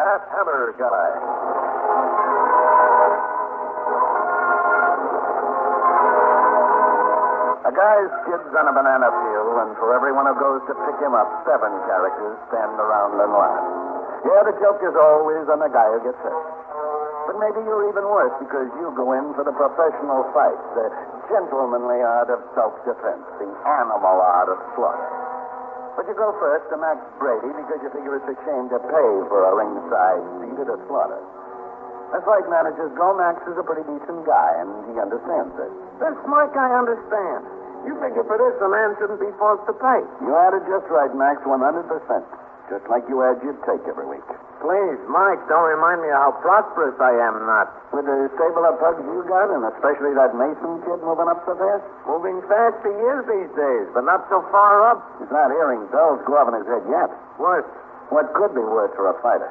That hammer guy. A guy skids on a banana peel, and for everyone who goes to pick him up, 7 characters stand around and laugh. Yeah, the joke is always on the guy who gets hurt. But maybe you're even worse because you go in for the professional fight, the gentlemanly art of self-defense, the animal art of slaughter. But you go first to Max Brady because you figure it's a shame to pay for a ringside seat at a slaughter. As fight managers go, Max is a pretty decent guy, and he understands it. This, Mike, I understand. You figure for this, a man shouldn't be forced to pay. You had it just right, Max, 100%. Just like you had your take every week. Please, Mike, don't remind me of how prosperous I am not. With the stable of pugs you got, and especially that Mason kid moving up so fast? Moving fast he is these days, but not so far up. He's not hearing bells go off in his head yet. Worse. What could be worse for a fighter?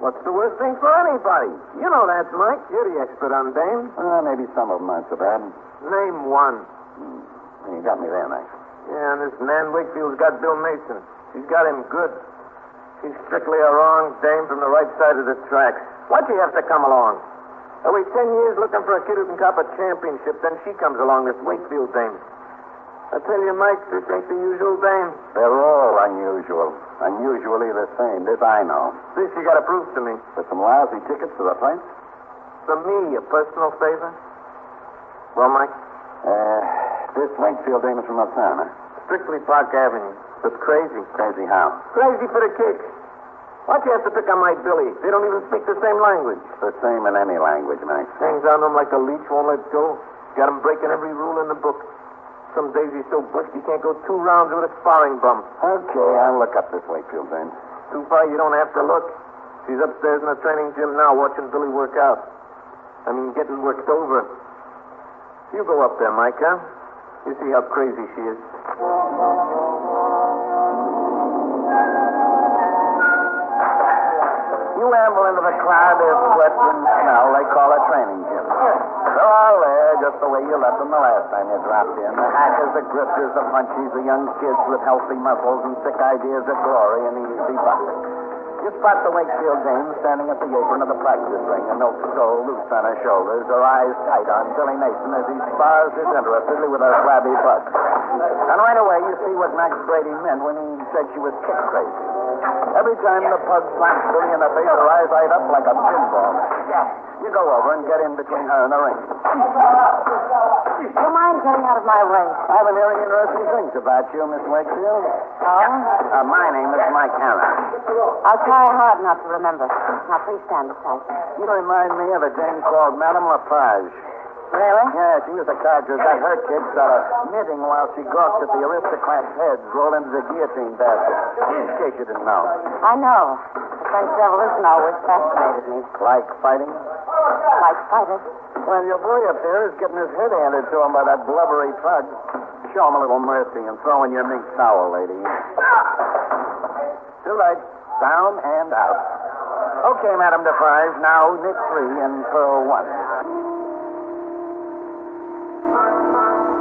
What's the worst thing for anybody? You know that, Mike. You're the expert on dames. Maybe some of them aren't so bad. Name one. You got me there, Max. Yeah, and this Nan Wakefield's got Bill Mason. She's got him good. She's strictly a wrong dame from the right side of the tracks. Why'd she have to come along? I wait 10 years looking for a kid who can cop a championship, then she comes along, this Wakefield dame. I tell you, Mike, this ain't the usual dame. They're all unusual. Unusually the same. This I know. This you gotta prove to me. With some lousy tickets to the fight? For me, a personal favor? Well, Mike? This Wakefield dame is from uptown, huh? Strictly Park Avenue. But crazy. Crazy how? Crazy for the kick. Why'd you have to pick on my Billy? They don't even speak the same language. The same in any language, Max. Hangs on them like a leech, won't let go. Got him breaking every rule in the book. Some days he's so brisk he can't go 2 rounds with a sparring bump. Okay, I'll look up this Wakefield dame. Too far you don't have to look. She's upstairs in the training gym now watching Billy work out. I mean, getting worked over. You go up there, Mike, huh? You see how crazy she is. You amble into the crowd of sweat and smell they call a training gym. They're all there just the way you left them the last time you dropped in. The hackers, the grifters, the punchies, the young kids with healthy muscles and thick ideas of glory and easy bucking. You spot the Wakefield dame standing at the apron of the practice ring, a milk stole loose on her shoulders, her eyes tight on Billy Mason as he spars disinterestedly with her flabby bug. And right away you see what Max Brady meant when he said she was kick crazy. Every time the pug slaps Billy in the face, her eyes light up like a pinball. You go over and get in between her and the ring. Do you mind getting out of my way? I've been hearing interesting things about you, Miss Wakefield. Oh? My name is Mike Hanna. I'll try hard not to remember. Now, please stand aside. You remind me of a dame called Madame Lepage. Really? Yeah, she was a card who got her kids knitting while she gawked at the aristocrats' heads roll into the guillotine basket. In case you didn't know. I know. The French Revolution always fascinated me. Like fighting? Like fighters. Well, your boy up there is getting his head handed to him by that blubbery pug. Show him a little mercy and throw in your mink towel, lady. Too late. Down and out. Okay, Madame Defarge. Now knit 3 and furl 1.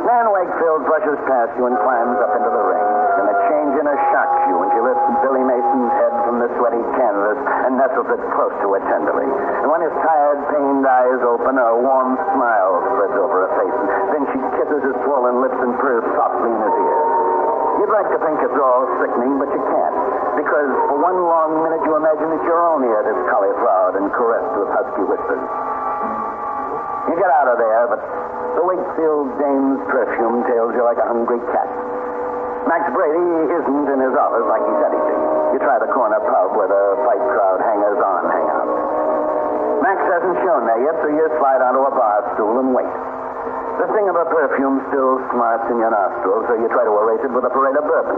Nan Wakefield brushes past you and climbs up into the ring. And a change in her shocks you when she lifts Billy Mason's head from the sweaty canvas and nestles it close to her tenderly. And when his tired, pained eyes open, a warm smile spreads over her face. And then she kisses his swollen lips and purrs softly in his ear. You'd like to think it's all sickening, but you can't. Because for one long minute you imagine that your own ear is cauliflowered and caressed with husky whispers. You get out of there, but the Wakefield dame's perfume tails you like a hungry cat. Max Brady isn't in his office like he said he'd be. You try the corner pub where the fight crowd hangers-on hang out. Max hasn't shown there yet, so you slide onto a bar stool and wait. The sting of her perfume still smarts in your nostrils, so you try to erase it with a parade of bourbon.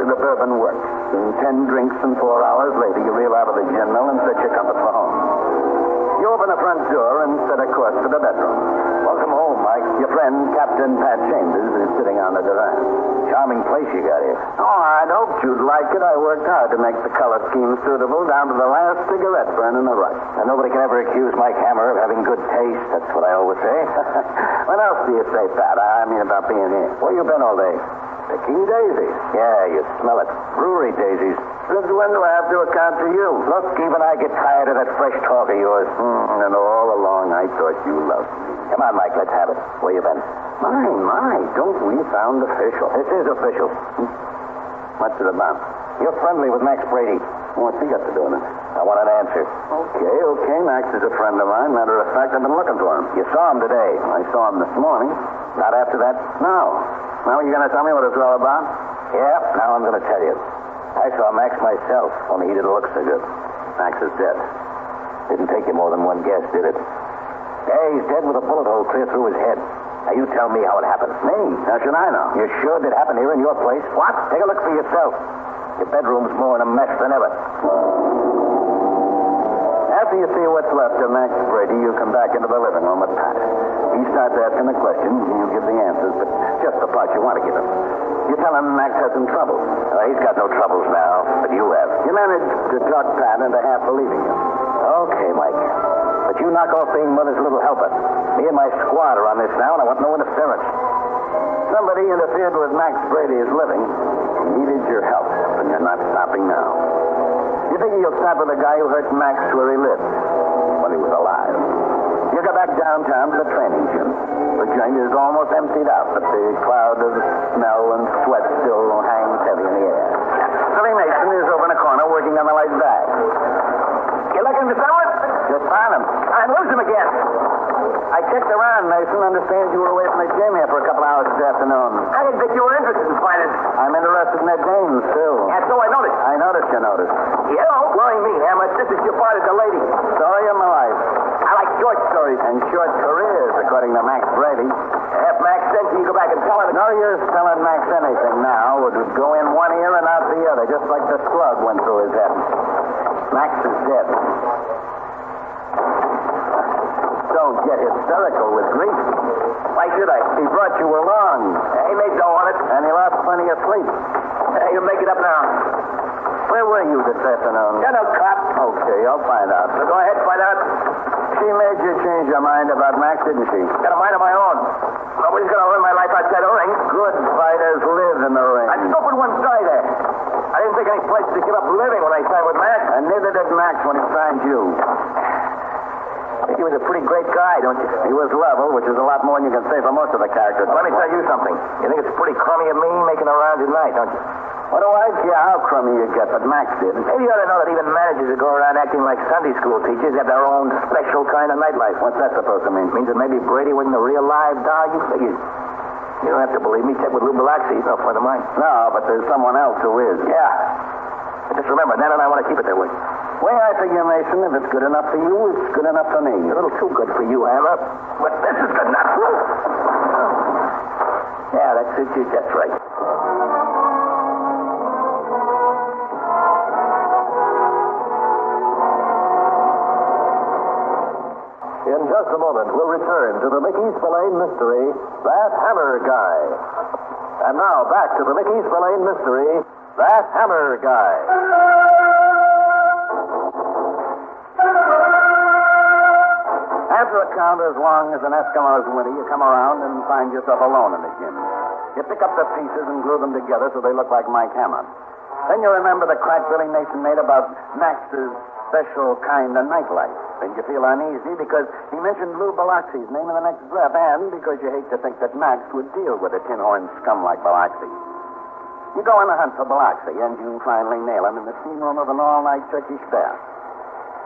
The bourbon works. In 10 drinks and 4 hours later, you reel out of the gin mill and set your compass for home. You open the front door and set a course for the bedroom. Welcome home, Mike. Your friend, Captain Pat Chambers, is sitting on the divan. Charming place you got here. Oh, I'd hoped you'd like it. I worked hard to make the color scheme suitable down to the last cigarette burn in the rush. And nobody can ever accuse Mike Hammer of having good taste. That's what I always say. What else do you say, Pat? I mean about being here. Where you been all day? Picking daisies. Yeah, you smell it. Brewery daisies. Since when do I have to account for you? Look, even I get tired of that fresh talk of yours. And all along I thought you loved me. Come on, Mike, let's have it. Where you been? My, don't we sound official? This is official. What's it about? You're friendly with Max Brady. What's he got to do with it? I want an answer. Okay. Max is a friend of mine. Matter of fact, I've been looking for him. You saw him today. I saw him this morning. Not after that? No. Now you're going to tell me what it's all about? Yeah, now I'm going to tell you. I saw Max myself, only he didn't look so good. Max is dead. Didn't take you more than one guess, did it? Yeah, he's dead with a bullet hole clear through his head. Now, you tell me how it happened. Me? How should I know? You sure did happen here in your place? What? Take a look for yourself. Your bedroom's more in a mess than ever. After you see what's left of Max Brady, you come back into the living room with Pat. He starts asking the questions, and you give the answers, but just the part you want to give him. You tell him Max has some trouble. He's got no troubles now, but you have. You managed to talk Pat into half believing you. Okay, Mike. But you knock off being Mother's little helper. Me and my squad are on this now, and I want no interference. Somebody interfered with Max Brady's living. He needed your help, and you're not stopping now. You figure you'll stop with the guy who hurt Max where he lived, when he was alive. You go back downtown to the training gym. The joint is almost emptied out, but the cloud of smell and sweat still hangs heavy in the air. Billy Mason is over in a corner working on the light bag. You looking for someone? Just found him. I lose him again. I checked around, Mason. Understand you were away from the gym here for a couple hours this afternoon. I didn't think you were interested in finding. I'm interested in their games, too. Yeah, so I noticed. I noticed you noticed. You don't worry me, Ham. My sister's your part of the lady. Story of my life. I like short stories. And short careers, according to Max Brady. If Max sends you, go back and tell him. No use telling Max anything now. It would go in one ear and out the other, just like the slug went through his head. Max is dead. Don't get hysterical with grief. Why should I? He brought you along. He made dough on it. And he lost plenty of sleep. You'll make it up now. Where were you this afternoon? You're no cop. Okay, I'll find out. So go ahead, find out. She made you change your mind about Max, didn't she? Got a mind of my own. Nobody's going to ruin my life outside the ring. Good fighters live in the ring. I just opened one side there. I didn't take any pledge to give up living when I signed with Max. And neither did Max when he signed you. He was a pretty great guy, don't you? He was level, which is a lot more than you can say for most of the characters. Let me tell you something. You think it's pretty crummy of me making around tonight, don't you? What do I care how crummy you get, but Max did. Maybe you ought to know that even managers that go around acting like Sunday school teachers have their own special kind of nightlife. What's that supposed to mean? It means that maybe Brady wasn't a real live doll. You figured. You don't have to believe me. Check with Lou Biloxi. He's no friend of mine. No, but there's someone else who is. Yeah. But just remember, Nan and I want to keep it that way. Way I figure, Mason, if it's good enough for you, it's good enough for me. A little too good for you, Hammer. But this is good enough. Yeah, that's it. That's right. In just a moment, we'll return to the Mickey Spillane mystery, That Hammer Guy. And now, back to the Mickey Spillane mystery, That Hammer Guy. After a count as long as an Eskimo's winter, you come around and find yourself alone in the gym. You pick up the pieces and glue them together so they look like Mike Hammer. Then you remember the crack Billy Mason made about Max's special kind of nightlife. Then you feel uneasy because he mentioned Lou Biloxi's name in the next breath, and because you hate to think that Max would deal with a tin-horn scum like Biloxi. You go on the hunt for Biloxi, and you finally nail him in the steam room of an all-night Turkish bath.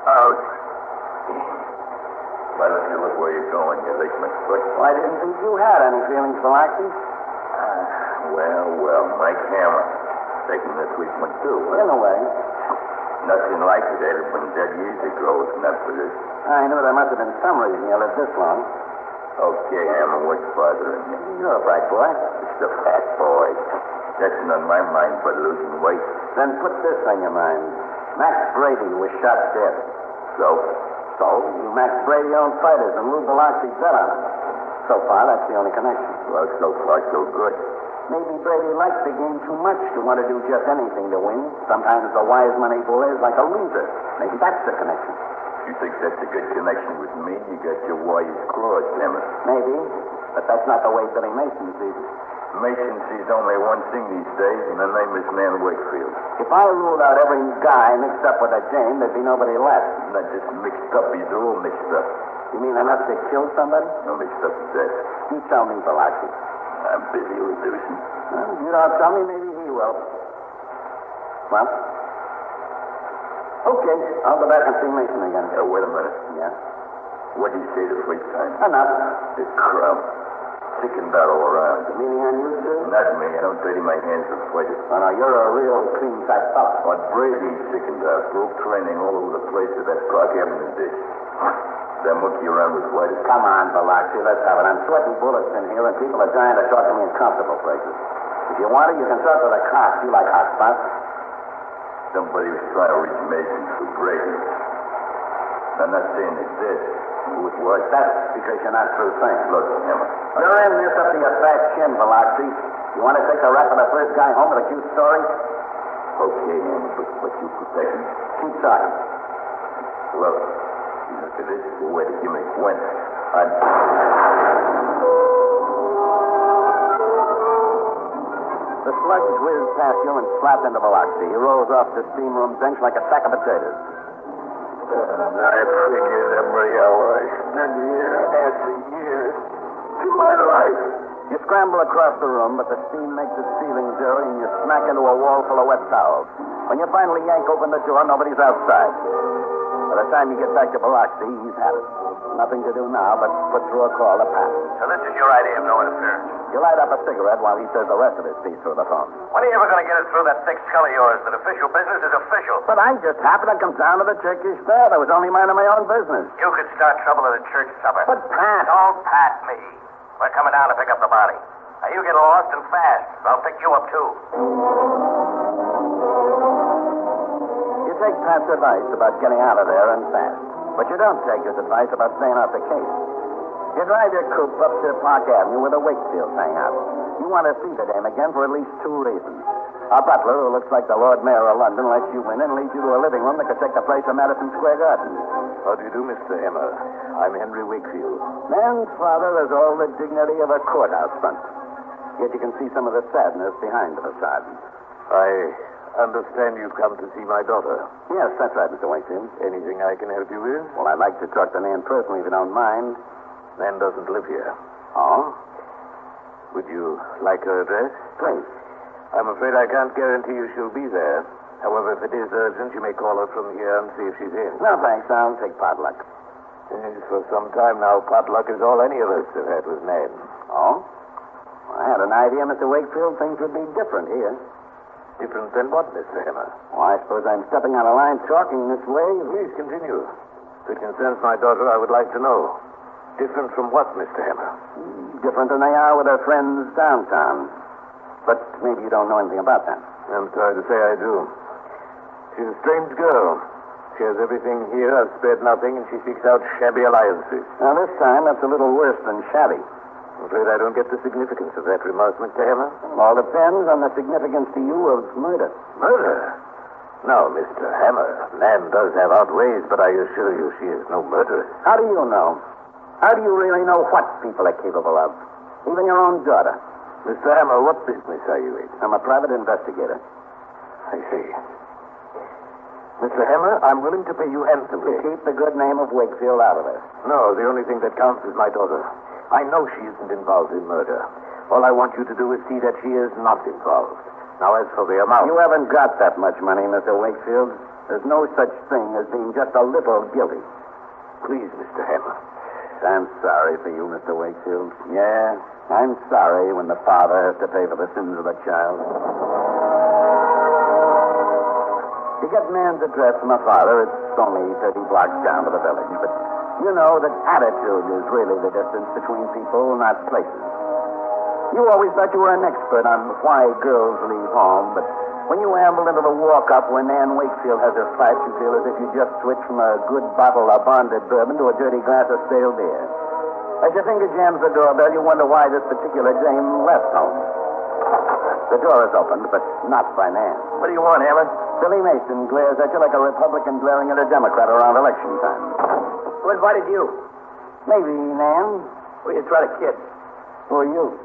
Out. Why don't you look where you're going? You think foot? Well, I didn't think you had any feelings, Biloxi. Well, Mike Hammer. Taking this week one, too. In a way. Nothing like it. They'd have been dead years ago, if not for this. I knew there must have been some reason you lived this long. Okay, Hammer, what's bothering you? You're a bright boy. It's the fat boy. Nothing on my mind but losing weight. Then put this on your mind. Max Brady was shot dead. So, Max Brady owned fighters, and Lou Biloxi bet on him. So far, that's the only connection. Well, so far, so good. Maybe Brady likes the game too much to want to do just anything to win. Sometimes the wise money bull is like a loser. Maybe that's the connection. You think that's a good connection with me? You got your wires crossed, Hammer. Maybe, but that's not the way Billy Mason sees it. Mason sees only one thing these days, and the name is Nan Wakefield. If I ruled out every guy mixed up with a dame, there'd be nobody left. Not just mixed up, these are all mixed up. You mean enough to kill somebody? No mixed up with that. You tell me, Biloxi. I'm busy reducing. Well, you don't tell me, maybe he will. Well? Okay, I'll go back and see Mason again. Wait a minute. Yeah? What did you say the first time? Enough. The crowd. Sickened all around. Meaning on you, too? Not me. I don't dirty my hands with fighters. Oh, no, you're a real clean-cut fellow. But Brady sickened out. Broke training all over the place at that Park Avenue dish. That monkey around with fighters. Come on, Biloxi, let's have it. I'm sweating bullets in here, and people are dying to talk to me in comfortable places. If you want it, you can talk to the cops. You like hot spots. Somebody was trying to reach Mason for Brady. I'm not saying they did. Who it was? That's because you're not through saying. Look, Hammer. You're in this up to your fat chin, Biloxi. You want to take the rap of the first guy home with a cute story? Okay, Hammer, but you protect me. Keep talking. Look, if this is the way the gimmick went, I'd... The slugs whizzed past you and slapped into Biloxi. He rose off the steam room bench like a sack of potatoes. I figured every hour I spent here after years to my life. You scramble across the room, but the steam makes its ceilings airy, and you smack into a wall full of wet towels. When you finally yank open the door, nobody's outside. By the time you get back to Biloxi, he's had it. Nothing to do now but put through a call to Pat. So this is your idea of no interference. You light up a cigarette while he says the rest of his piece through the phone. When are you ever going to get it through that thick skull of yours that official business is official? But I just happened to come down to the Turkish fair. I was only minding my own business. You could start trouble at a church supper. But Pat... Don't pat me. We're coming down to pick up the body. Now you get lost and fast. I'll pick you up, too. You take Pat's advice about getting out of there and fast. But you don't take his advice about staying off the case. You drive your coupe up to Park Avenue where the Wakefields hang out. You want to see the dame again for at least two reasons. Our butler, who looks like the Lord Mayor of London, lets you in and leads you to a living room that could take the place of Madison Square Garden. How do you do, Mr. Hammer? I'm Henry Wakefield. Man's father has all the dignity of a courthouse front. Yet you can see some of the sadness behind the facade. I understand you've come to see my daughter. Yes, that's right, Mr. Wakefield. Anything I can help you with? Well, I'd like to talk to Nan personally, if you don't mind. Nan doesn't live here. Oh? Would you like her address? Please. I'm afraid I can't guarantee you she'll be there. However, if it is urgent, you may call her from here and see if she's in. No, thanks. I'll take potluck. Yes, for some time now, potluck is all any of us have had with Nan. Oh? I had an idea, Mr. Wakefield, things would be different here. Different than what, Mr. Hammer? Well, I suppose I'm stepping out of line talking this way. Please continue. If it concerns my daughter, I would like to know. Different from what, Mr. Hammer? Different than they are with her friends downtown. But maybe you don't know anything about that. I'm sorry to say I do. She's a strange girl. She has everything here. I've spared nothing, and she seeks out shabby alliances. Now, this time, that's a little worse than shabby. I'm afraid I don't get the significance of that remark, Mr. Hammer. All depends on the significance to you of murder. Murder? No, Mr. Hammer. Nan does have outways, but I assure you she is no murderer. How do you know? How do you really know what people are capable of? Even your own daughter. Mr. Hammer, what business are you in? I'm a private investigator. I see. Mr. Hammer, I'm willing to pay you handsomely. Keep the good name of Wakefield out of it. No, the only thing that counts is my daughter. I know she isn't involved in murder. All I want you to do is see that she is not involved. Now, as for the amount... You haven't got that much money, Mr. Wakefield. There's no such thing as being just a little guilty. Please, Mr. Hammer. I'm sorry for you, Mr. Wakefield. Yeah, I'm sorry when the father has to pay for the sins of the child. You get Nan's address from her father. It's only 30 blocks down to the village. But you know that attitude is really the difference between people, not places. You always thought you were an expert on why girls leave home, but when you amble into the walk-up when Nan Wakefield has her fight, you feel as if you just switched from a good bottle of bonded bourbon to a dirty glass of stale beer. As your finger jams the doorbell, you wonder why this particular dame left home. The door is opened, but not by Nan. What do you want, Hammer? Billy Mason glares at you like a Republican glaring at a Democrat around election time. Who invited you? Maybe, Nan. Well, you try to kid. Who are you?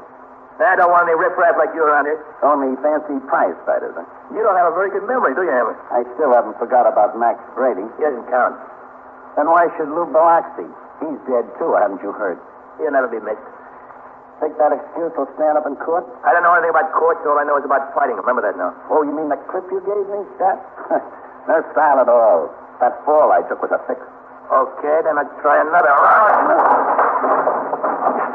I don't want any riffraff like you around here. Only fancy prize fighters, huh? You don't have a very good memory, do you, Hammer? I still haven't forgot about Max Brady. He doesn't count. Then why should Lou Biloxi? He's dead, too, haven't you heard? He'll never be missed. Think that excuse will stand up in court? I don't know anything about courts. All I know is about fighting. Remember that now. Oh, you mean the clip you gave me? That? No style at all. That fall I took was a fix. Okay, then I'll try another round.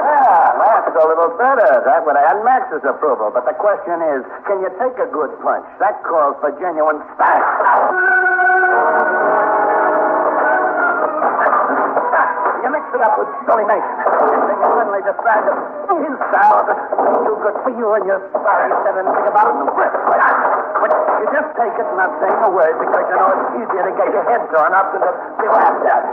That's a little better. That would have had Max's approval. But the question is, can you take a good punch? That calls for genuine style. You mix it up with Billy Mason. Then you suddenly decide that his style is too good for you and you're sorry you said anything about it. But you just take it and not say a word because you know it's easier to get your head torn up than to be laughed at.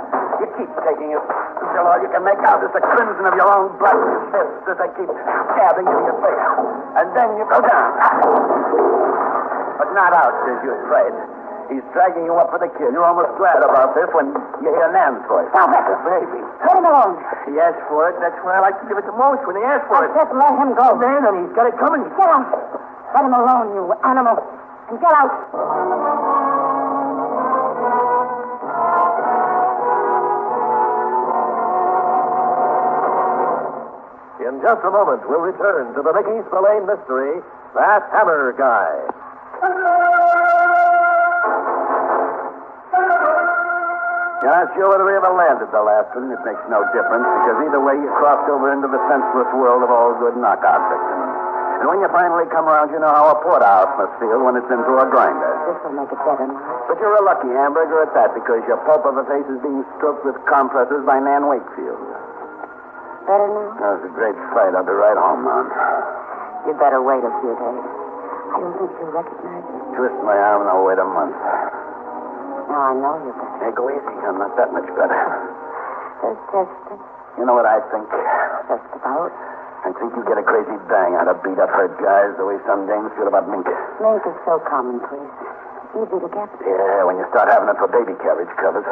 You keep taking it until all you can make out is the crimson of your own blood in your fists as they keep stabbing into your face. And then you go down. But not out as you prayed. He's dragging you up for the kill. You're almost glad about this when you hear Nan's voice. Stop it. Baby. Let him alone. He asked for it. That's why I like to give it the most, when he asks for I it. said let him go. Man, and he's got it coming. Get out. Let him alone, you animal. And get out. In just a moment, we'll return to the Mickey Spillane mystery, That Hammer Guy. You're not sure whether we ever landed the last one. It makes no difference, because either way you crossed over into the senseless world of all good knockout victims. And when you finally come around, you know how a porterhouse must feel when it's into a grinder. This will make it better, Mark. But you're a lucky hamburger at that, because your pulp of a face is being stroked with compresses by Nan Wakefield. Better now? That was a great fight. I'll be right home now. You'd better wait a few days. I don't think you'll recognize me. Twist my arm and I'll wait a month. Now I know you better. Hey, go easy. I'm not that much better. Just testing. You know what I think? Just about. I think you get a crazy bang out of beat up hurt guys the way some dames feel about mink. Mink is so commonplace. Easy to get. Yeah, when you start having it for baby carriage covers.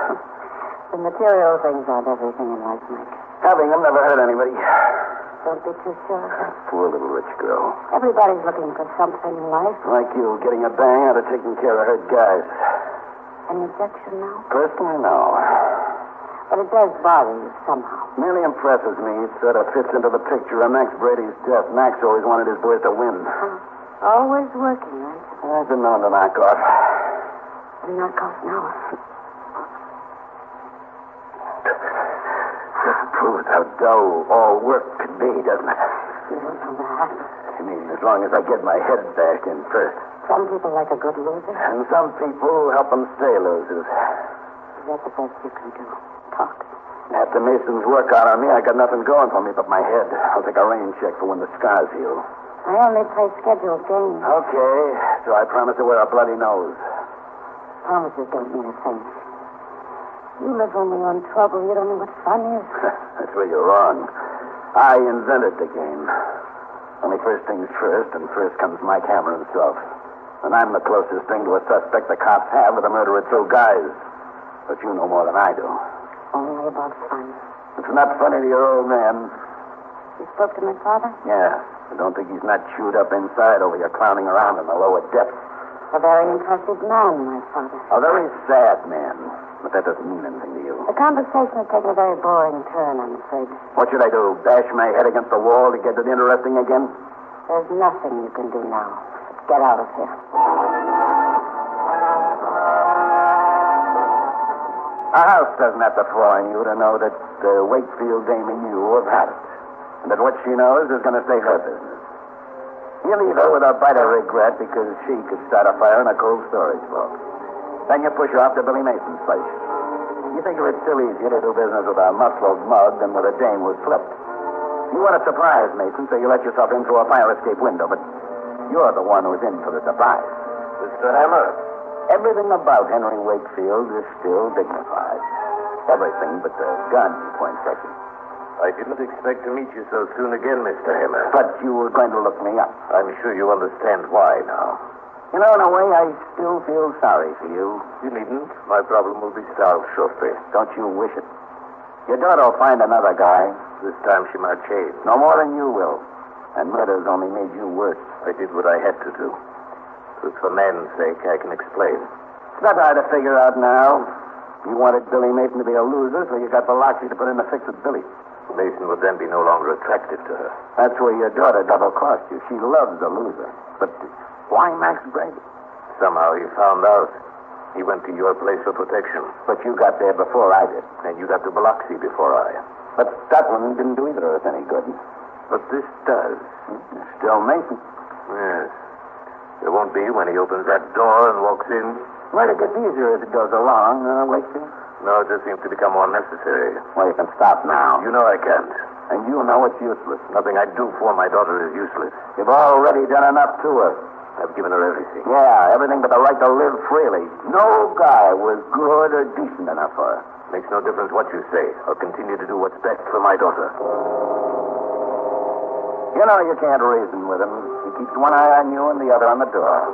The material things aren't everything in life, Mike. Having them never hurt anybody. Don't be too sure of that. Poor little rich girl. Everybody's looking for something in life. Like you, getting a bang out of taking care of hurt guys. Any objection now? Personally, no. But it does bother you somehow. Merely impresses me. It sort of fits into the picture of Max Brady's death. Max always wanted his boys to win. Always working, right? I've been known to knock off. And knock off now. Just proves how dull all work can be, doesn't it? You don't know that. I mean, as long as I get my head back in first. Some people like a good loser. And some people help them stay losers. Is that the best you can do? Talk. After Mason's work out on me, I got nothing going for me but my head. I'll take a rain check for when the scars heal. I only play scheduled games. Okay, so I promise to wear a bloody nose. Promises don't mean a thing. You live only on trouble. You don't know what fun is. That's where you're wrong. I invented the game. Only first things first, and first comes Mike Hammer himself. And I'm the closest thing to a suspect the cops have with a murderer through guys. But you know more than I do. Only about fun. It's not funny to your old man. You spoke to my father? Yeah. I don't think he's not chewed up inside over your clowning around in the lower depths. A very impressive man, my father. A very sad man. But that doesn't mean anything to you. The conversation has taken a very boring turn, I'm afraid. What should I do? Bash my head against the wall to get it interesting again? There's nothing you can do now. Get out of here. A house doesn't have to fall on you to know that the Wakefield dame and you have had it. And that what she knows is going to stay her business. You leave her with a bite of regret because she could start a fire in a cold storage vault. Then you push her off to Billy Mason's place. You figure it's still easier to do business with a muffled mug than with a dame who's flipped. You want to surprise Mason, so you let yourself in through a fire escape window, but you're the one who's in for the surprise. Mr. Hammer. Everything about Henry Wakefield is still dignified. Everything but the gun he points at you. I didn't expect to meet you so soon again, Mr. Hammer. But you were going to look me up. I'm sure you understand why now. You know, in a way, I still feel sorry for you. You needn't. My problem will be solved shortly. Don't you wish it? Your daughter will find another guy. This time she might change. No more than you will. And murder's only made you worse. I did what I had to do. It was for man's sake, I can explain. It's not hard to figure out now. You wanted Billy Mason to be a loser, so you got Biloxi to put in the fix with Billy. Mason would then be no longer attracted to her. That's where your daughter double-crossed you. She loves a loser. But why Max Brady? Somehow he found out. He went to your place for protection. But you got there before I did. And you got to Biloxi before I. But that one didn't do either of us any good. But this does. Still Mason. Yes. There won't be when he opens that door and walks in. Might it get easier as it goes along, Wakefield? No, it just seems to become more necessary. Well, you can stop now. You know I can't. And you know it's useless. Nothing I do for my daughter is useless. You've already done enough to her. I've given her everything. Yeah, everything but the right to live freely. No guy was good or decent enough for her. Makes no difference what you say. I'll continue to do what's best for my daughter. You know you can't reason with him. He keeps one eye on you and the other on the door.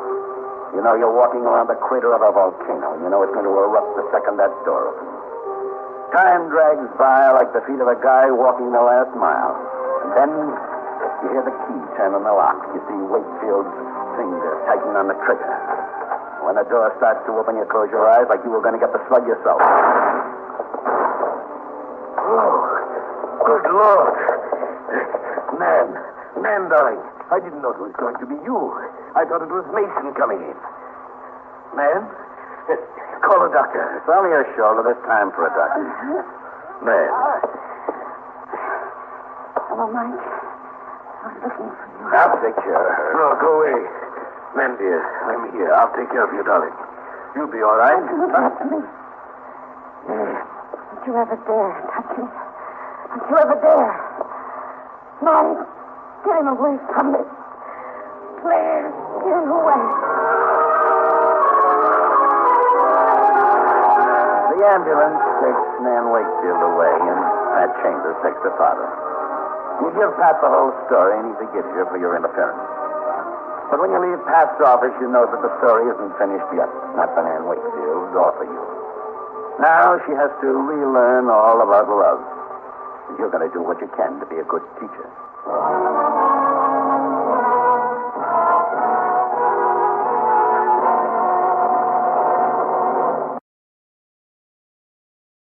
You know you're walking around the crater of a volcano. You know it's going to erupt the second that door opens. Time drags by like the feet of a guy walking the last mile. And then you hear the key turn on the lock. You see Wakefield's finger tighten on the trigger. When the door starts to open, you close your eyes like you were going to get the slug yourself. Oh, good Lord. Man, darling. I didn't know it was going to be you. I thought it was Mason coming in. Man, call a doctor. It's only your shoulder. There's time for a doctor. Man. Hello, Mike. I was looking for you. I'll take care of her. No, go away. Man, dear, I'm here. I'll take care of you, darling. You'll be all right. Don't to me. Don't you ever dare touch me. Don't you ever dare. Mike, get him away from me. Please, get him away. The ambulance takes Nan Wakefield away, and Pat Chambers takes her father. You give Pat the whole story, and he forgives you for your interference. But when you leave Pat's office, you know that the story isn't finished yet. Not for Nan Wakefield, or for you. Now she has to relearn all about love. And you're going to do what you can to be a good teacher.